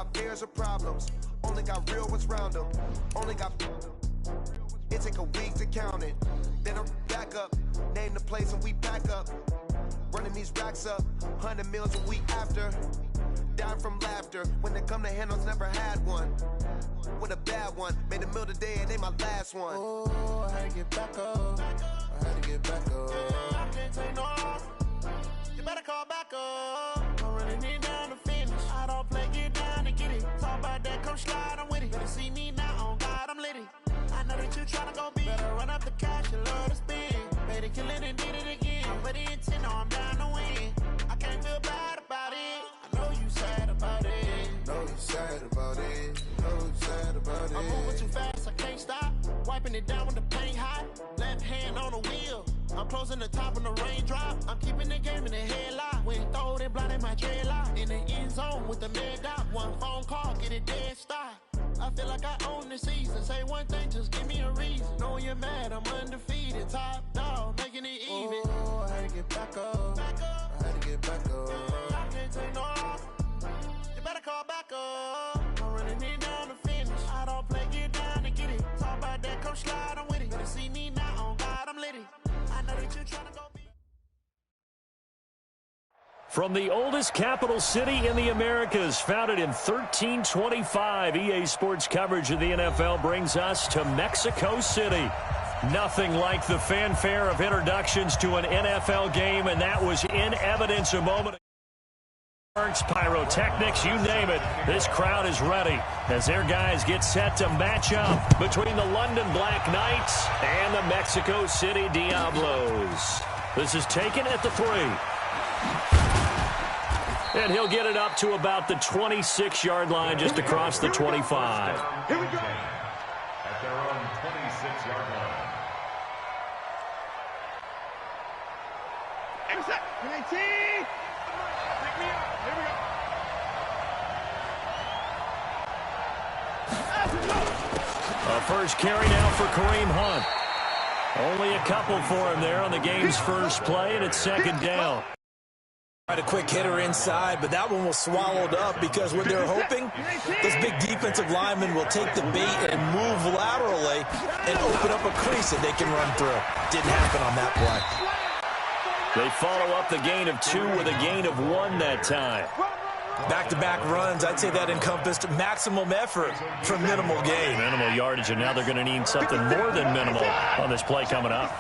got fears or problems, only got real ones round them. Only got. It take a week to count it. Then I'm back up, name the place and we pack up. Running these racks up, 100 meals a week after. Dying from laughter, when they come to handles, never had one. With a bad one, made a meal today and they my last one. Oh, I had to get back up, I had to get back up. I can't take no off, you better call back up. I'm running it down to finish, I don't play, get down to get it. Talk about that, come slide, I'm with it. Better see me now, on God, I'm litty. I know that you tryna go big, better run up the cash, you love to spend. Better kill it and did it again. I'm ready and 10, no, I'm down to win. I can't feel bad about it. I know you sad about it. Know you sad about it. Know you sad about it. I'm moving too fast, I can't stop. Wiping it down with the paint hot. Left hand on the wheel. I'm closing the top when the raindrop. I'm keeping the game in the headlock. When throwed and blinded my dreadlock. In the end zone with the mad dot. One phone call, get it dead stop. I feel like I own the season. Say one thing, just give me a reason. Knowing you're mad, I'm undefeated. Top dog, making it even. Oh, I had to get back up. I had to get back up. I can't take no off. You better call back up. I'm running it down to finish. I don't play, get down to get it. Talk about that, come slide, I'm with it. Better see me now, on God, I'm litty. I know that you're trying to go be. From the oldest capital city in the Americas, founded in 1325, EA Sports coverage of the NFL brings us to Mexico City. Nothing like the fanfare of introductions to an NFL game, and that was in evidence a moment ago. Pyrotechnics, you name it, this crowd is ready as their guys get set to match up between the London Black Knights and the Mexico City Diablos. This is taken at the 3. And he'll get it up to about the 26-yard line, just across the 25. Here we go. At their own 26-yard line. Exit. 19. Pick me up. Here we go. A first carry now for Kareem Hunt. Only a couple for him there on the game's first play, and it's second down. Tried a quick hitter inside, but that one was swallowed up because what they're hoping, this big defensive lineman will take the bait and move laterally and open up a crease that they can run through. Didn't happen on that play. They follow up the gain of 2 with a gain of 1 that time. Back-to-back runs, I'd say that encompassed maximum effort for minimal gain. Minimal yardage, and now they're going to need something more than minimal on this play coming up.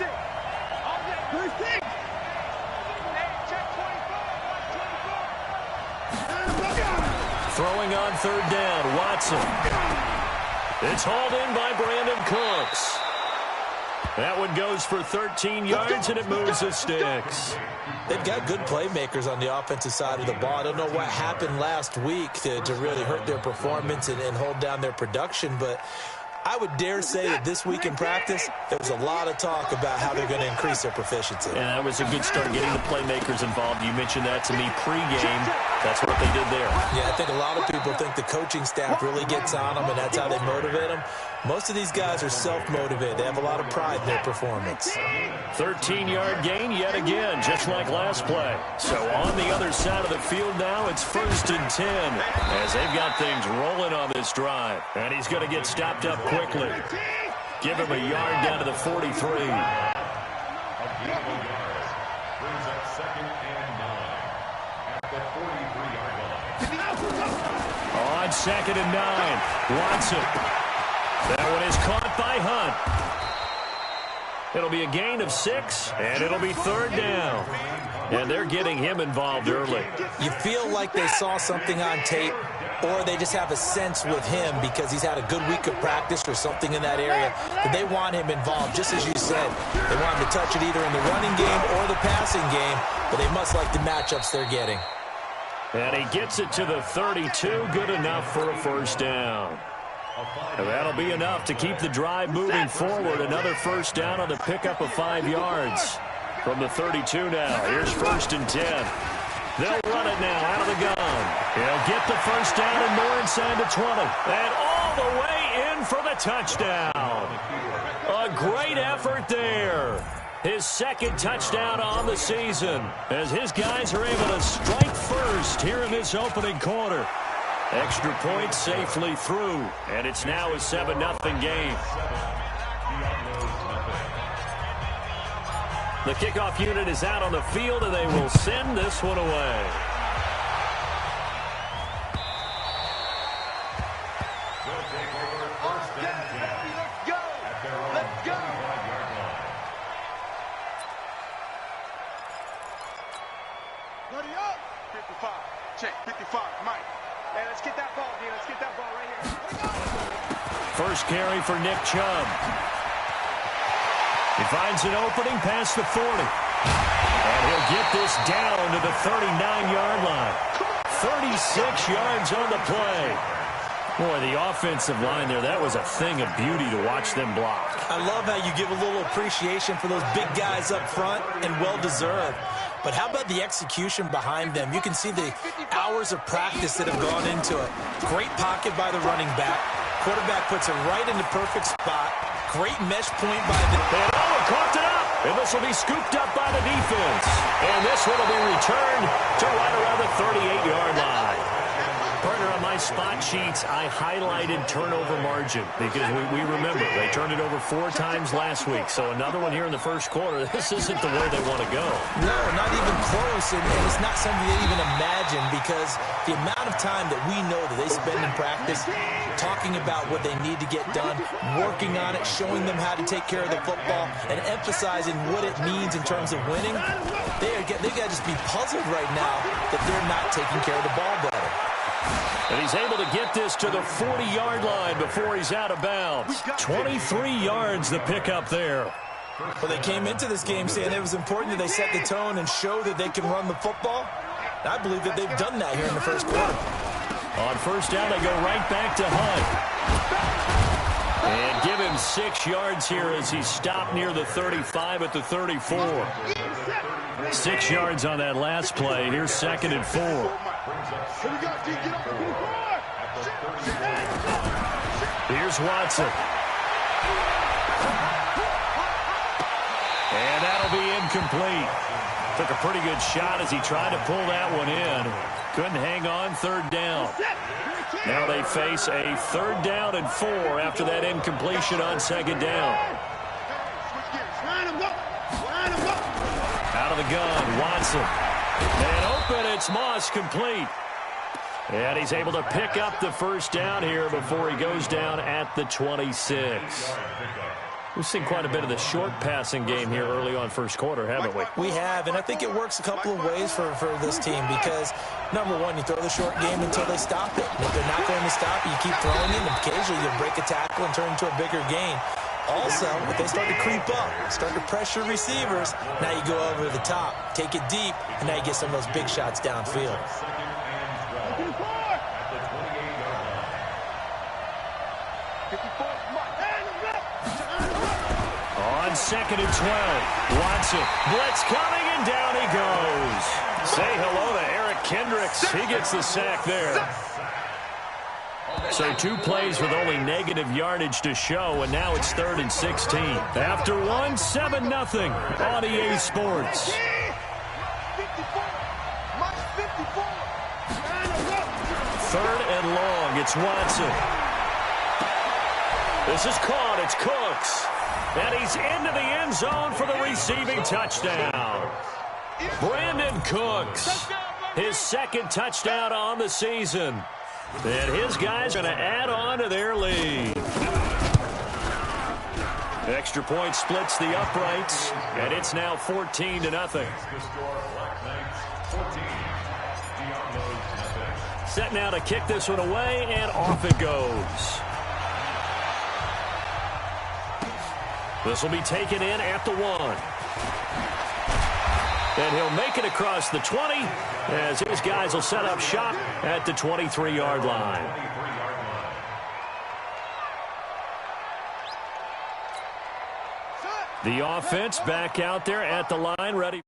Throwing on third down, Watson. It's hauled in by Brandon Cooks. That one goes for 13 yards, and it moves the sticks. They've got good playmakers on the offensive side of the ball. I don't know what happened last week to really hurt their performance and hold down their production, but I would dare say that this week in practice, there was a lot of talk about how they're going to increase their proficiency. And that was a good start, getting the playmakers involved. You mentioned that to me pregame. That's what they did there. Yeah, I think a lot of people think the coaching staff really gets on them, and that's how they motivate them. Most of these guys are self-motivated. They have a lot of pride in their performance. 13-yard gain yet again, just like last play. So on the other side of the field now, it's 1st and 10 as they've got things rolling on this drive. And he's going to get stopped up quickly. Give him a yard down to the 43. Brings up 2nd and 9 at the 43-yard line. On 2nd and 9, Watson. That one is caught by Hunt. It'll be a gain of 6, and it'll be 3rd down. And they're getting him involved early. You feel like they saw something on tape, or they just have a sense with him because he's had a good week of practice or something in that area that they want him involved. Just as you said, they want him to touch it either in the running game or the passing game, but they must like the matchups they're getting. And he gets it to the 32, good enough for a 1st down. And that'll be enough to keep the drive moving forward. Another 1st down on the pickup of 5 yards. From the 32 now, here's 1st and 10. They'll run it now out of the gun. He'll get the 1st down and more inside the 20. And all the way in for the touchdown. A great effort there. His 2nd touchdown on the season as his guys are able to strike first here in this opening quarter. Extra point safely through, and it's now a 7-0 game. The kickoff unit is out on the field, and they will send this one away. Check, 55, Mike. Hey, let's get that ball, D. Let's get that ball right here. First carry for Nick Chubb. He finds an opening past the 40. And he'll get this down to the 39-yard line. 36 yards on the play. Boy, the offensive line there, that was a thing of beauty to watch them block. I love how you give a little appreciation for those big guys up front, and well-deserved. But how about the execution behind them? You can see the hours of practice that have gone into it. Great pocket by the running back. Quarterback puts it right in the perfect spot. Great mesh point by the... And caught it up. And this will be scooped up by the defense. And this one will be returned to right around the 38-yard line. Partner, on my spot sheets, I highlighted turnover margin because we remember they turned it over 4 times last week. So another one here in the first quarter. This isn't the way they want to go. No, not even close, and it's not something they even imagine because the amount of time that we know that they spend in practice talking about what they need to get done, working on it, showing them how to take care of the football, and emphasizing what it means in terms of winning, they got to just be puzzled right now that they're not taking care of the ball better. And he's able to get this to the 40-yard line before he's out of bounds. 23 yards the pickup there. Well, they came into this game saying it was important that they set the tone and show that they can run the football. And I believe that they've done that here in the first quarter. On first down, they go right back to Hunt. And give him 6 yards here as he's stopped near the 35 at the 34. 6 yards on that last play. Here's 2nd and 4. Here's Watson. And that'll be incomplete. Took a pretty good shot as he tried to pull that one in. Couldn't hang on, 3rd down. Now they face a 3rd down and 4 after that incompletion on 2nd down. Out of the gun, Watson. And open, it's Moss, complete. And he's able to pick up the first down here before he goes down at the 26. We've seen quite a bit of the short passing game here early on first quarter, haven't we? We have, and I think it works a couple of ways for this team because, number one, you throw the short game until they stop it. And if they're not going to stop it, you keep throwing it, and occasionally you'll break a tackle and turn into a bigger gain. Also, if they start to creep up, start to pressure receivers, now you go over the top, take it deep, and now you get some of those big shots downfield. On 2nd and 12, Watson, blitz coming, and down he goes. Say hello to Eric Kendricks. He gets the sack there. So 2 plays with only negative yardage to show, and now it's 3rd and 16. After 1, 7-0 on EA Sports. 3rd and long, it's Watson. This is caught, it's Cooks. And he's into the end zone for the receiving touchdown. Brandon Cooks, his 2nd touchdown on the season. And his guys are going to add on to their lead. Extra point splits the uprights, and it's now 14-0. Set now to kick this one away, and off it goes. This will be taken in at the 1. And he'll make it across the 20 as his guys will set up shop at the 23-yard line. The offense back out there at the line, ready.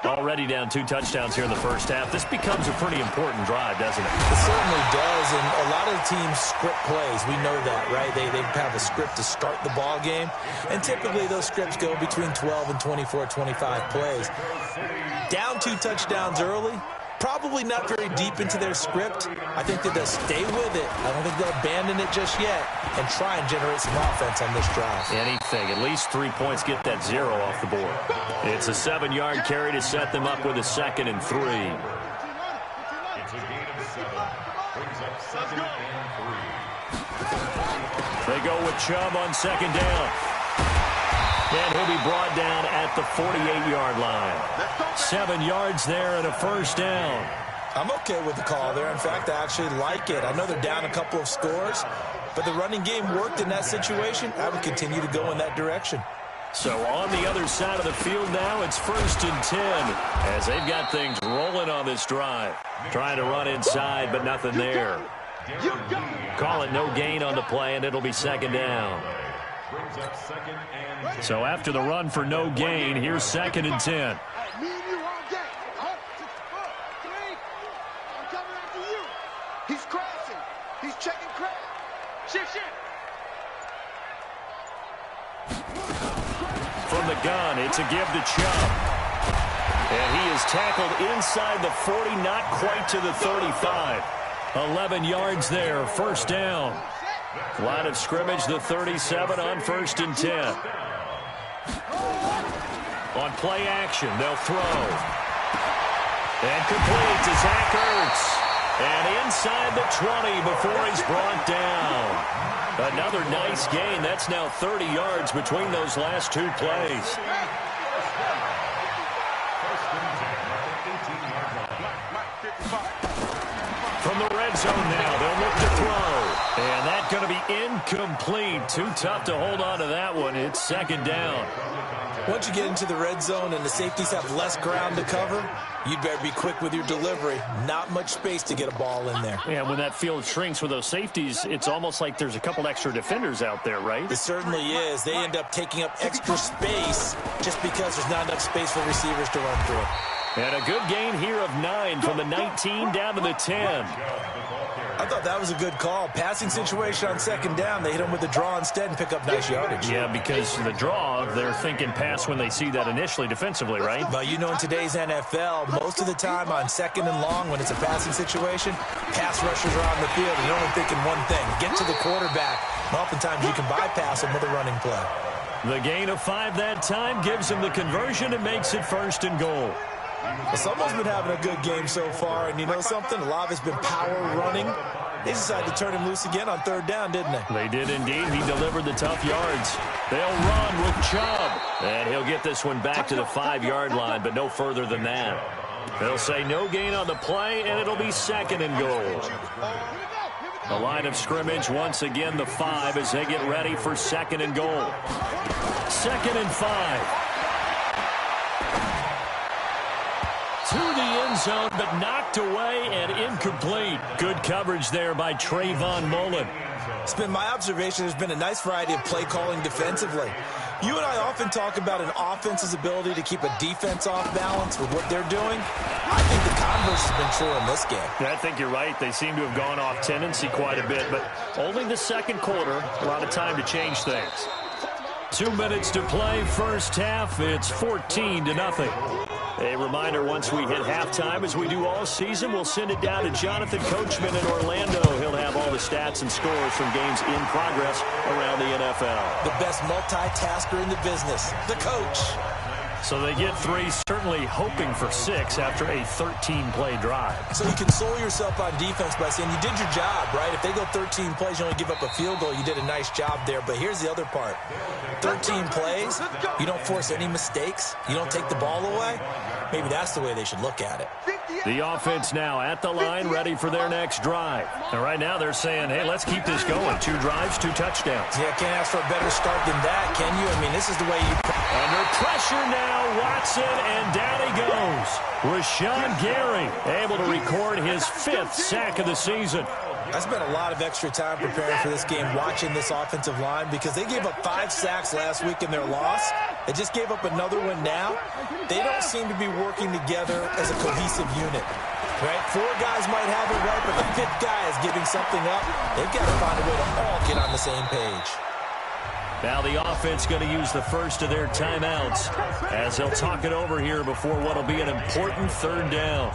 Already down 2 touchdowns here in the first half. This becomes a pretty important drive, doesn't it? It certainly does, and a lot of the teams script plays. We know that, right? They have a script to start the ball game, and typically those scripts go between 12 and 24, 25 plays. Down 2 touchdowns early, probably not very deep into their script. I think that they'll stay with it. I don't think they'll abandon it just yet and try and generate some offense on this drive. Anything. At least 3 points, get that 0 off the board. It's a 7-yard carry to set them up with a 2nd and 3. It's a gain of 7. Brings up 2nd and 3. They go with Chubb on 2nd down. And he'll be brought down at the 48-yard line. 7 yards there and a 1st down. I'm okay with the call there. In fact, I actually like it. I know they're down a couple of scores, but the running game worked in that situation. I would continue to go in that direction. So on the other side of the field now, it's 1st and 10 as they've got things rolling on this drive. Trying to run inside, but nothing there. Call it no gain on the play, and it'll be 2nd down. So after the run for no gain, here's 2nd and 10. He's crashing. He's checking crash. Shift. From the gun, it's a give to Chubb. And he is tackled inside the 40, not quite to the 35. 11 yards there, 1st down. Line of scrimmage, the 37 on 1st and 10. On play action, they'll throw. And complete to Zach Ertz. And inside the 20 before he's brought down. Another nice gain. That's now 30 yards between those last 2 plays. From the red zone now, they'll look to throw. And that's going to be incomplete. Too tough to hold on to that one. It's 2nd down. Once you get into the red zone and the safeties have less ground to cover, you'd better be quick with your delivery. Not much space to get a ball in there. Yeah, when that field shrinks with those safeties, it's almost like there's a couple extra defenders out there, right? It certainly is. They end up taking up extra space just because there's not enough space for receivers to run through. And a good gain here of 9 from the 19 down to the 10. I thought that was a good call. Passing situation on 2nd down. They hit him with a draw instead and pick up nice yardage. Yeah, because the draw, they're thinking pass when they see that initially defensively, right? But you know, in today's NFL, most of the time on 2nd and long, when it's a passing situation, pass rushers are on the field and you're only thinking one thing: get to the quarterback. And oftentimes you can bypass him with a running play. The gain of 5 that time gives him the conversion and makes it 1st and goal. Well, someone's been having a good game so far, and you know something? A lot of it's been power running. They decided to turn him loose again on 3rd down, didn't they? They did indeed. He delivered the tough yards. They'll run with Chubb. And he'll get this one back to the 5-yard line, but no further than that. They'll say no gain on the play, and it'll be 2nd and goal. The line of scrimmage, once again, the 5 as they get ready for 2nd and goal. 2nd and 5. To the end zone, but knocked away and incomplete. Good coverage there by Trayvon Mullen. It's been my observation there's been a nice variety of play calling defensively. You and I often talk about an offense's ability to keep a defense off balance with what they're doing. I think the converse has been true in this game. Yeah, I think you're right. They seem to have gone off tendency quite a bit, but only the 2nd quarter, a lot of time to change things. 2 minutes to play, 1st half. It's 14-0. A reminder, once we hit halftime, as we do all season, we'll send it down to Jonathan Coachman in Orlando. He'll have all the stats and scores from games in progress around the NFL. The best multitasker in the business, the coach. So they get 3, certainly hoping for 6 after a 13-play drive. So you console yourself on defense by saying you did your job, right? If they go 13 plays, you only give up a field goal, you did a nice job there. But here's the other part. 13 plays, you don't force any mistakes, you don't take the ball away. Maybe that's the way they should look at it. The offense now at the line, ready for their next drive. And right now they're saying, hey, let's keep this going. 2 drives, 2 touchdowns. Yeah, can't ask for a better start than that, can you? I mean, this is the way you... Under pressure now, Watson, and down he goes. Rashawn Gary able to record his 5th sack of the season. I spent a lot of extra time preparing for this game, watching this offensive line, because they gave up 5 sacks last week in their loss. They just gave up another one now. They don't seem to be working together as a cohesive unit. Right? 4 guys might have it right, but the 5th guy is giving something up. They've got to find a way to all get on the same page. Now the offense going to use the first of their timeouts as they'll talk it over here before what will be an important 3rd down.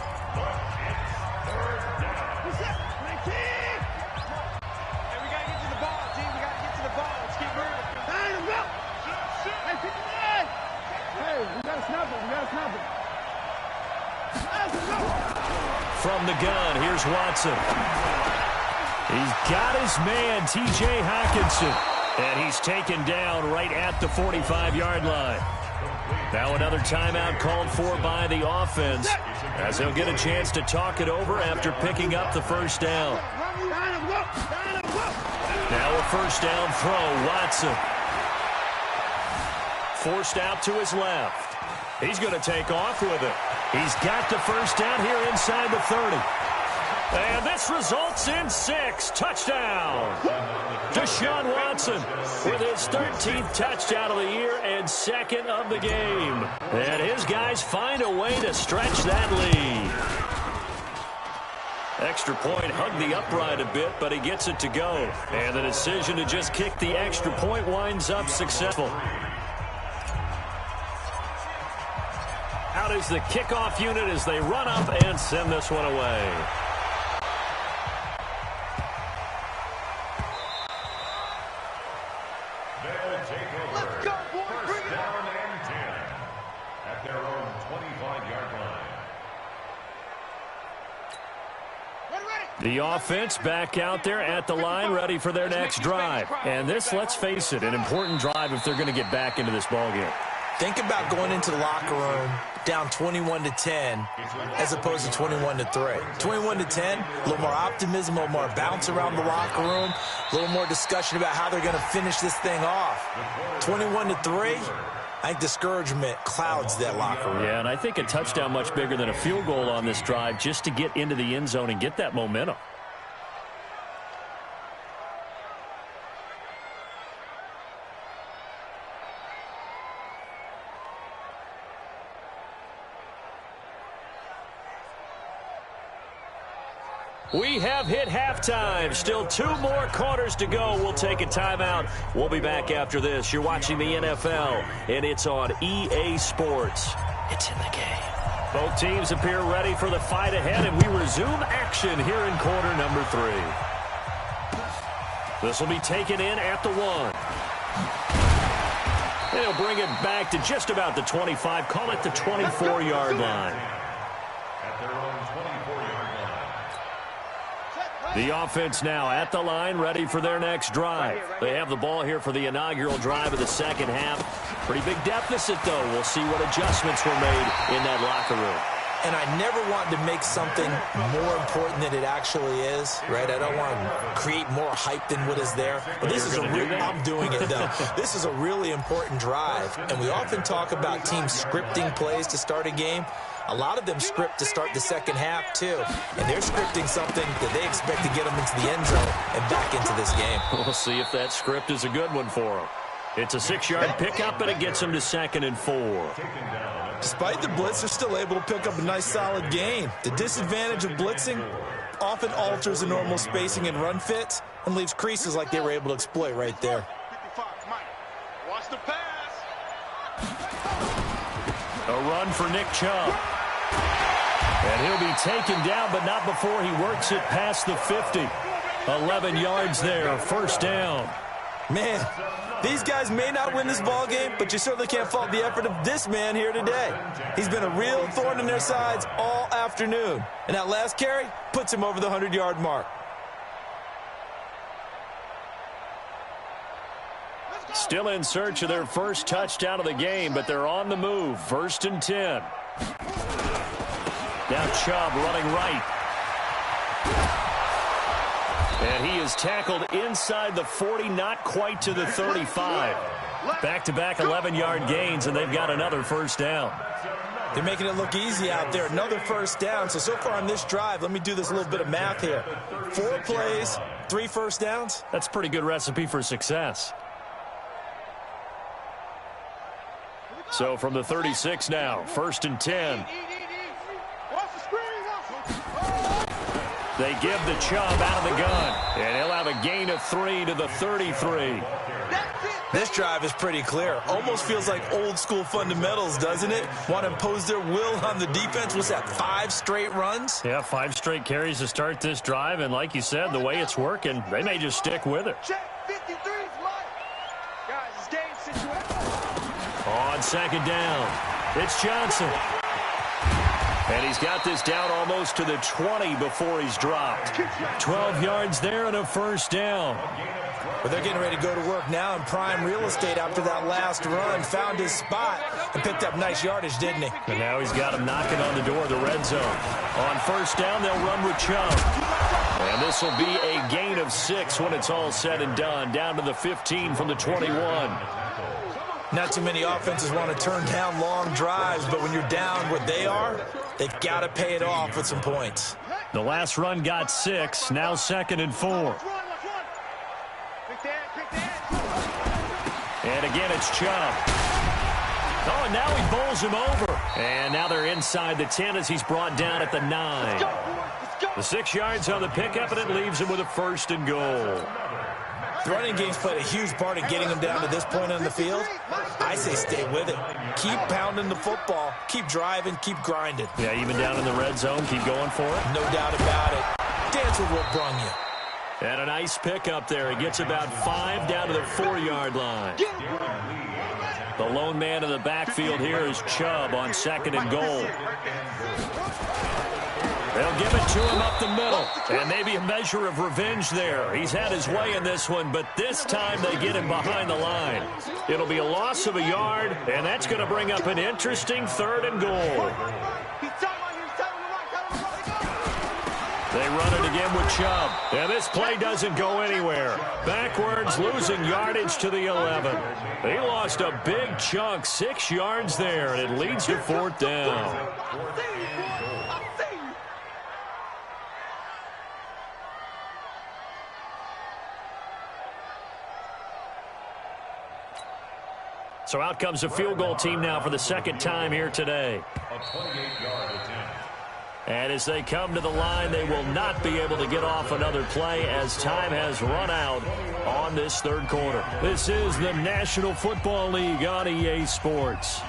from the gun. Here's Watson. He's got his man, T.J. Hockenson. And he's taken down right at the 45-yard line. Now another timeout called for by the offense, as they'll get a chance to talk it over after picking up the first down. Now a first down throw, Watson. Forced out to his left. He's going to take off with it. He's got the first down here inside the 30. And this results in 6. Touchdown. Deshaun Watson with his 13th touchdown of the year and 2nd of the game. And his guys find a way to stretch that lead. Extra point hugged the upright a bit, but he gets it to go. And the decision to just kick the extra point winds up successful. Out is the kickoff unit as they run up and send this one away. They'll take over. Let's go, boys. First down and 10 at their own 25-yard line. The offense back out there at the line, ready for their next drive. And this, let's face it, an important drive if they're going to get back into this ballgame. Think about going into the locker room down 21-10 as opposed to 21-3. 21-10, a little more optimism, a little more bounce around the locker room, a little more discussion about how they're going to finish this thing off. 21-3, I think discouragement clouds that locker room. Yeah, and I think a touchdown much bigger than a field goal on this drive just to get into the end zone and get that momentum. We have hit halftime. Still 2 more quarters to go. We'll take a timeout. We'll be back after this. You're watching the NFL, and it's on EA Sports. It's in the game. Both teams appear ready for the fight ahead, and we resume action here in quarter number 3. This will be taken in at the 1. And he'll bring it back to just about the 25. Call it the 24-yard line. At their own 24-yard line. The offense now at the line, ready for their next drive. They have the ball here for the inaugural drive of the second half. Pretty big deficit, though. We'll see what adjustments were made in that locker room. And I never want to make something more important than it actually is, right? I don't want to create more hype than what is there. But this is I'm doing it, though. This is a really important drive. And we often talk about teams scripting plays to start a game. A lot of them script to start the second half, too. And they're scripting something that they expect to get them into the end zone and back into this game. We'll see if that script is a good one for them. It's a 6-yard pickup, and it gets them to 2nd and 4. Despite the blitz, they're still able to pick up a nice, solid gain. The disadvantage of blitzing often alters the normal spacing and run fits and leaves creases like they were able to exploit right there. Watch the pass. A run for Nick Chubb. And he'll be taken down, but not before he works it past the 50. 11 yards there, first down. Man, these guys may not win this ball game, but you certainly can't fault the effort of this man here today. He's been a real thorn in their sides all afternoon. And that last carry puts him over the 100-yard mark. Still in search of their first touchdown of the game, but they're on the move. 1st and 10. Now Chubb running right. And he is tackled inside the 40, not quite to the 35. Back-to-back 11-yard gains, and they've got another first down. They're making it look easy out there. Another first down. So far on this drive, let me do this little bit of math here. 4 plays, 3 first downs. That's a pretty good recipe for success. So from the 36 now, 1st and 10. They give the Chubb out of the gun, and he'll have a gain of 3 to the 33. This drive is pretty clear. Almost feels like old school fundamentals, doesn't it? Want to impose their will on the defense. What's that, 5 straight runs? Yeah, 5 straight carries to start this drive, and like you said, the way it's working, they may just stick with it. Check 53's mine. Guys, it's game situation. On 2nd down, it's Johnson. And he's got this down almost to the 20 before he's dropped. 12 yards there and a first down. But they're getting ready to go to work now in prime real estate after that last run. Found his spot and picked up nice yardage, didn't he? And now he's got him knocking on the door of the red zone. On first down, they'll run with Chubb. And this will be a gain of 6 when it's all said and done. Down to the 15 from the 21. Not too many offenses want to turn down long drives, but when you're down what they are, they've got to pay it off with some points. The last run got 6, now 2nd and 4. And again, it's Chubb. Oh, and now he bowls him over. And now they're inside the 10 as he's brought down at the 9. The 6 yards on the pickup, and it leaves him with a 1st and goal. The running game's played a huge part in getting him down to this point on the field. I say stay with it. Keep pounding the football. Keep driving. Keep grinding. Yeah, even down in the red zone, keep going for it. No doubt about it. Dance with what brung you. And a nice pickup there. He gets about 5 down to the 4-yard line. The lone man in the backfield here is Chubb on 2nd and goal. They'll give it to him up the middle. And maybe a measure of revenge there. He's had his way in this one, but this time they get him behind the line. It'll be a loss of a yard, and that's going to bring up an interesting 3rd and goal. They run it again with Chubb. And this play doesn't go anywhere. Backwards, losing yardage to the 11. He lost a big chunk, 6 yards there, and it leads to 4th down. So out comes a field goal team now for the 2nd time here today. A 28-yard attempt. And as they come to the line, they will not be able to get off another play as time has run out on this 3rd quarter. This is the National Football League on EA Sports.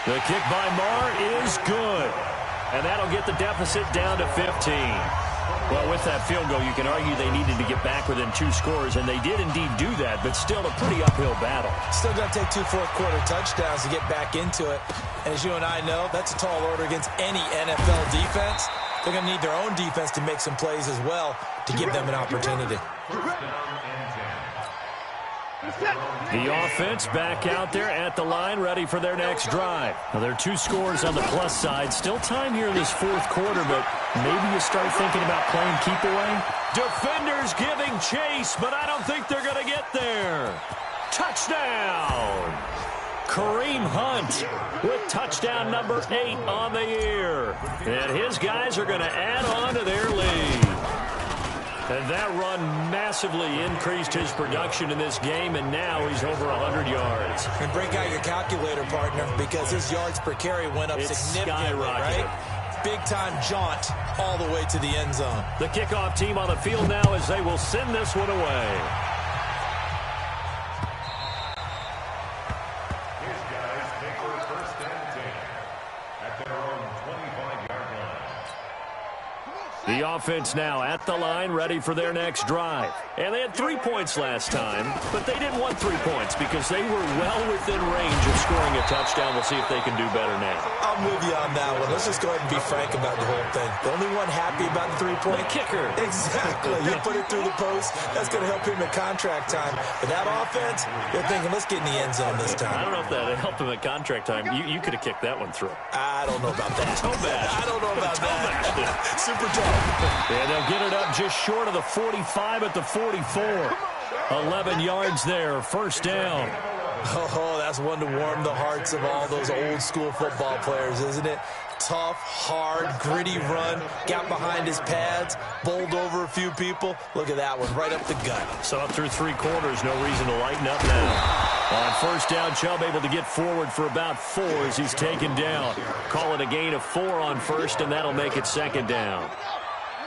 The kick by Marr is good. And that'll get the deficit down to 15. Well, with that field goal, you can argue they needed to get back within 2 scores, and they did indeed do that, but still a pretty uphill battle. Still going to take 2 fourth-quarter touchdowns to get back into it. And as you and I know, that's a tall order against any NFL defense. They're going to need their own defense to make some plays as well to give them an opportunity. The offense back out there at the line, ready for their next drive. Now, there are 2 scores on the plus side. Still time here in this 4th quarter, but maybe you start thinking about playing keep away. Defenders giving chase, but I don't think they're going to get there. Touchdown! Kareem Hunt with touchdown number 8 on the year. And his guys are going to add on to their lead. And that run massively increased his production in this game, and now he's over 100 yards. And break out your calculator, partner, because his yards per carry went up significantly, right? Big-time jaunt all the way to the end zone. The kickoff team on the field now as they will send this one away. His guys take their 1st and 10 at their own 25-yard line. The offense now at the line, ready for their next drive. And they had 3 points last time, but they didn't want 3 points because they were well within range of scoring a touchdown. We'll see if they can do better now. I'm with you on that one. Let's just go ahead and be frank about the whole thing. The only one happy about the 3-point? The kicker. Exactly. You put it through the post. That's going to help him at contract time. But that offense, they're thinking, let's get in the end zone this time. I don't know if that helped him at contract time. You could have kicked that one through. I don't know about that. I don't know about that. Super tough. And they'll get it up just short of the 45 at the 44. 11 yards there, 1st down. Oh, that's one to warm the hearts of all those old-school football players, isn't it? Tough, hard, gritty run. Got behind his pads, bowled over a few people. Look at that one, right up the gut. So up through 3 quarters, no reason to lighten up now. On 1st down, Chubb able to get forward for about 4 as he's taken down. Call it a gain of 4 on 1st, and that'll make it 2nd down.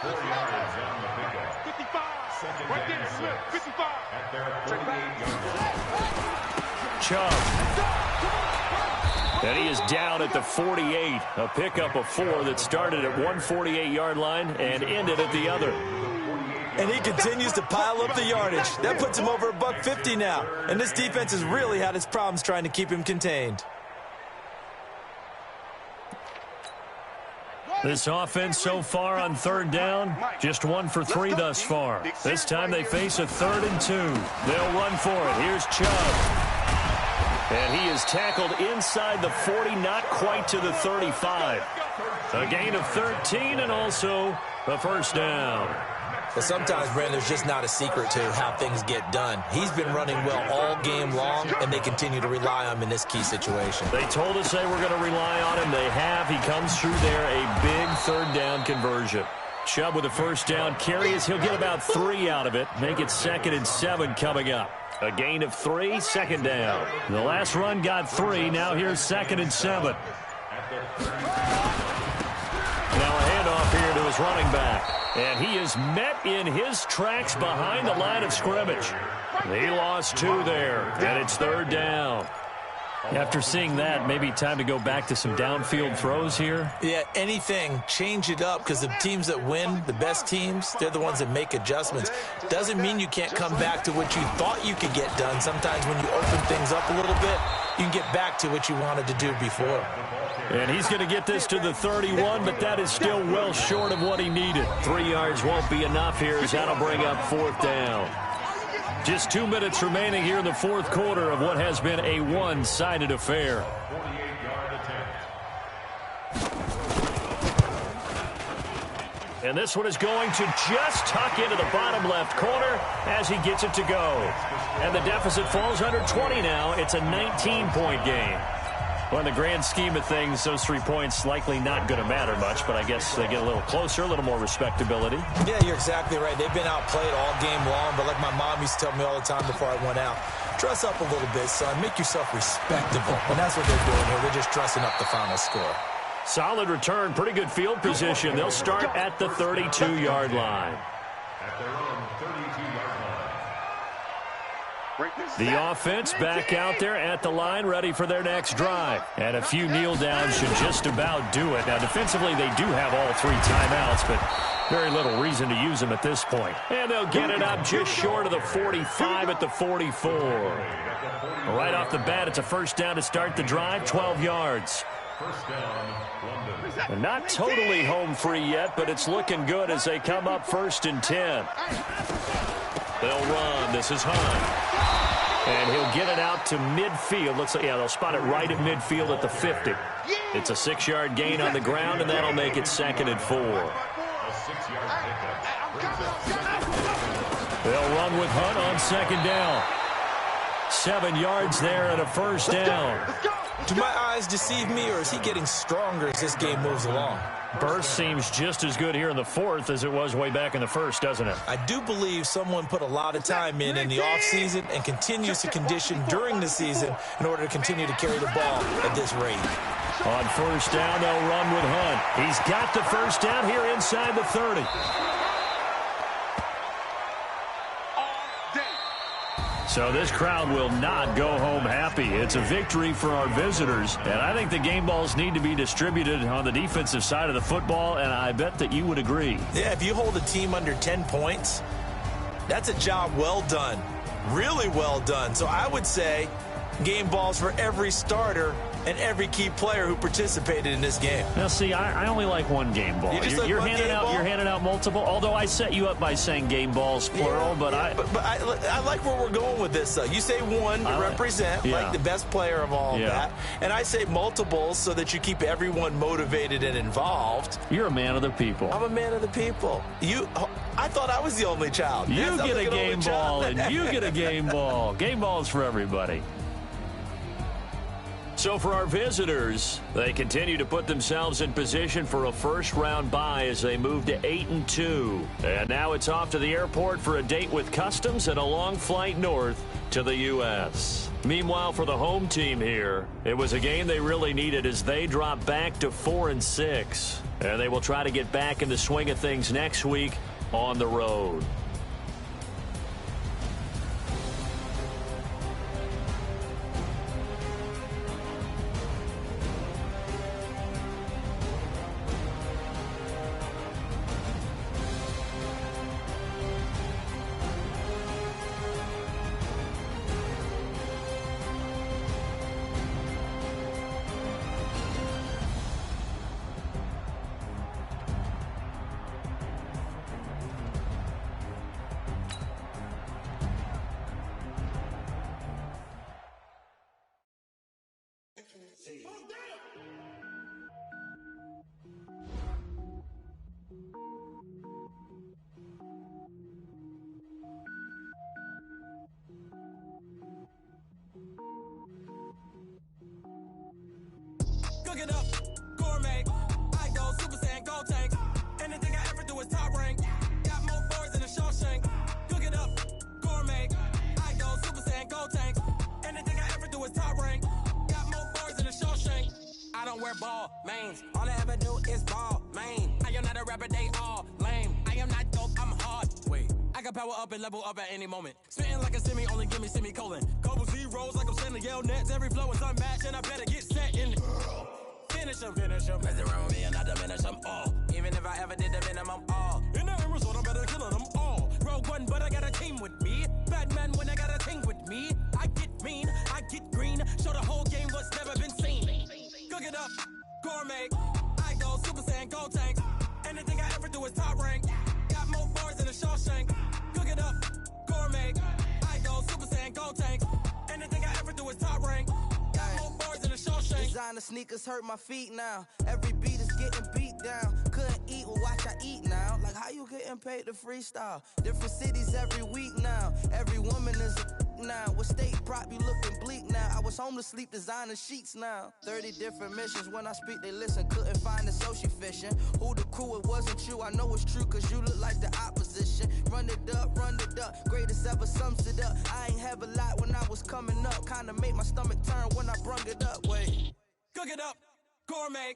4 yards on the pickup. 55. 2nd Right there, and 6 55. at their 48-yard line. Chubb And he is down at the 48. A pickup of 4 that started at one 48-yard line and ended at the other. And he continues to pile up the yardage. That puts him over $150 now. And this defense has really had its problems trying to keep him contained. This offense so far on third down, just 1 for 3 thus far. This time they face a 3rd and 2. They'll run for it. Here's Chubb. And he is tackled inside the 40, not quite to the 35. A gain of 13 and also a first down. But sometimes, Brandon, there's just not a secret to how things get done. He's been running well all game long, and they continue to rely on him in this key situation. They told us they were going to rely on him. They have. He comes through there, a big 3rd down conversion. Chubb with a first down carry as he'll get about 3 out of it. Make it 2nd and 7 coming up. A gain of 3, 2nd down. The last run got 3. Now here's 2nd and 7. Now a handoff here to his running back. And he is met in his tracks behind the line of scrimmage. He lost 2 there, and it's 3rd down. After seeing that, maybe time to go back to some downfield throws here. Yeah, anything. Change it up, because the teams that win, the best teams, they're the ones that make adjustments. Doesn't mean you can't come back to what you thought you could get done. Sometimes when you open things up a little bit, you can get back to what you wanted to do before. And he's going to get this to the 31, but that is still well short of what he needed. 3 yards won't be enough here as that'll bring up 4th down. Just 2 minutes remaining here in the 4th quarter of what has been a one-sided affair. And this one is going to just tuck into the bottom left corner as he gets it to go. And the deficit falls under 20 now. It's a 19-point game. Well, in the grand scheme of things, those 3 points likely not going to matter much, but I guess they get a little closer, a little more respectability. Yeah, you're exactly right. They've been outplayed all game long, but like my mom used to tell me all the time before I went out, dress up a little bit, son. Make yourself respectable. And that's what they're doing here. They're just dressing up the final score. Solid return, pretty good field position. They'll start at the 32-yard line. At their own 32-yard line. The offense back out there at the line, ready for their next drive. And a few kneel downs should just about do it. Now, defensively, they do have all 3 timeouts, but very little reason to use them at this point. And they'll get it up just short of the 45 at the 44. Right off the bat, it's a first down to start the drive, 12 yards. First down, London. And not totally home free yet, but it's looking good as they come up 1st and 10. They'll run. This is Hunt. And he'll get it out to midfield. Looks like, yeah, they'll spot it right at midfield at the 50. It's a 6-yard gain on the ground, and that'll make it 2nd and 4. A 6-yard pickup. They'll run with Hunt on 2nd down. 7 yards there and a first down. Do my eyes deceive me, or is he getting stronger as this game moves along? Burst seems just as good here in the 4th as it was way back in the 1st, doesn't it? I do believe someone put a lot of time in the offseason and continues to condition during the season in order to continue to carry the ball at this rate. On first down, they'll run with Hunt. He's got the first down here inside the 30. So this crowd will not go home happy. It's a victory for our visitors, and I think the game balls need to be distributed on the defensive side of the football, and I bet that you would agree. Yeah, if you hold a team under 10 points, that's a job well done, really well done. So I would say game balls for every starter and every key player who participated in this game. Now, see, I only like one game ball. You're handing out multiple. Although I set you up by saying game balls plural, but I like where we're going with this. You say one to represent like the best player of all that, and I say multiples so that you keep everyone motivated and involved. You're a man of the people. I'm a man of the people. I thought I was the only child. You get a game ball, and you get a game ball. Game balls for everybody. So for our visitors, they continue to put themselves in position for a first-round bye as they move to 8-2. And now it's off to the airport for a date with customs and a long flight north to the U.S. Meanwhile, for the home team here, it was a game they really needed as they drop back to 4-6. And they will try to get back in the swing of things next week on the road. power up and level up at any moment. Spitting like a semi, only give me semicolon. Couple zeros like I'm sending yell nets. Every flow is unmatched, and I better get set in. Finish them. Mess around with me and I diminish them all. Even if I ever did the minimum all. In the end result, I better kill them all. Rogue One, but I got a team with me. Batman when I got a team with me. I get mean, I get green. Show the whole game what's never been seen. Cook it up, gourmet. I go Super Saiyan, Gold Tank. Anything I ever do is top rank. Got more bars than a Shawshank. Cook it up, gourmet. I go Super Saiyan, Gold Tank. Anything I ever do is top rank. Got more bars than a Shawshank. Designer sneakers hurt my feet now. Every beat is getting beat down. Couldn't eat, well watch I eat now. Like how you getting paid to freestyle? Different cities every week now. Every woman is a now. What state prop you looking bleak now? I was home to sleep, designer sheets now. 30 different missions. When I speak they listen. Couldn't find it, so she fishing. Who the crew? It wasn't you. I know it's true cause you look like the opposition. Run it up. Greatest ever sums it up. I ain't have a lot when I was coming up. Kinda made my stomach turn when I brung it up. Wait. Cook it up, gourmet.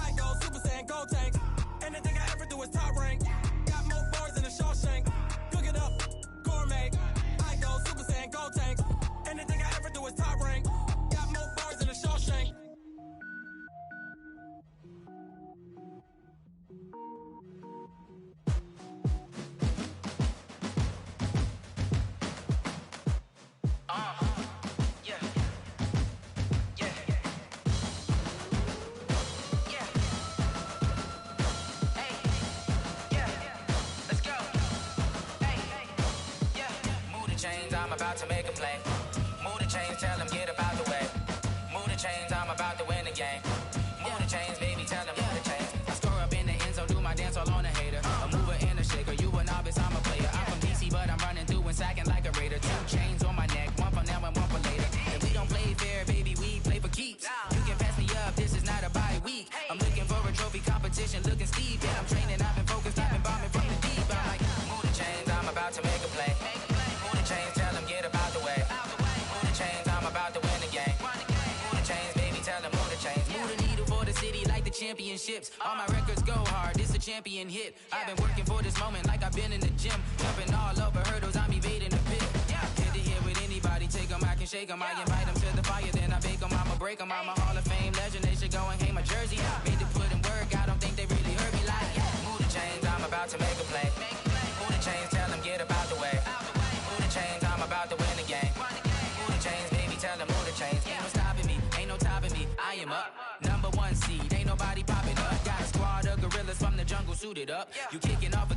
I go Super Saiyan, Gold Tank. Anything I ever do is top rank. Got more bars than a Shawshank. Cook it up, gourmet. I go Super Saiyan, Gold Tank. Anything I ever do is top rank. Got more bars than a Shawshank. I'm about to make a play. Move the chains, tell them get about the way. Move the chains, I'm about to win the game. Move the chains, baby, tell them move the chains. I score up in the end zone, do my dance all on a hater. A mover and a shaker, you a novice, I'm a player. I'm from DC, but I'm running through and sacking like a raider. 2 chains on my neck, one for now and one for later. And we don't play fair, baby, we play for keeps. You can pass me up, this is not a bye week. I'm looking for a trophy competition, looking steep. Yeah, I'm training, I've been focused, I've been bombing from the deep. I'm like, move the chains, I'm about to make a play. Move the chains, tell them get about the way. Move the chains, I'm about to win the game. Move the chains, baby, tell them move the chains. Move the needle for the city like the championships. All my records go hard, this a champion hit. I've been working for this moment like I've been in the gym. Jumping all over hurdles, I'm evading the pit. Head to head with anybody, take them, I can shake them. I invite them to the fire, then I bake them, I'ma break them. I'm a Hall of Fame legend, they should go and hang my jersey. Made to put in work, I don't think they really heard me like, move the chains, I'm about to make a play. Move the chains, tell them get about the way. Move the chains, I'm about to win the game. Move the chains, baby, tell them move the chains. Ain't no stopping me, ain't no topping me, I am up. Number 1 seed, ain't nobody popping up. Got a squad of gorillas from the jungle suited up. You kicking off a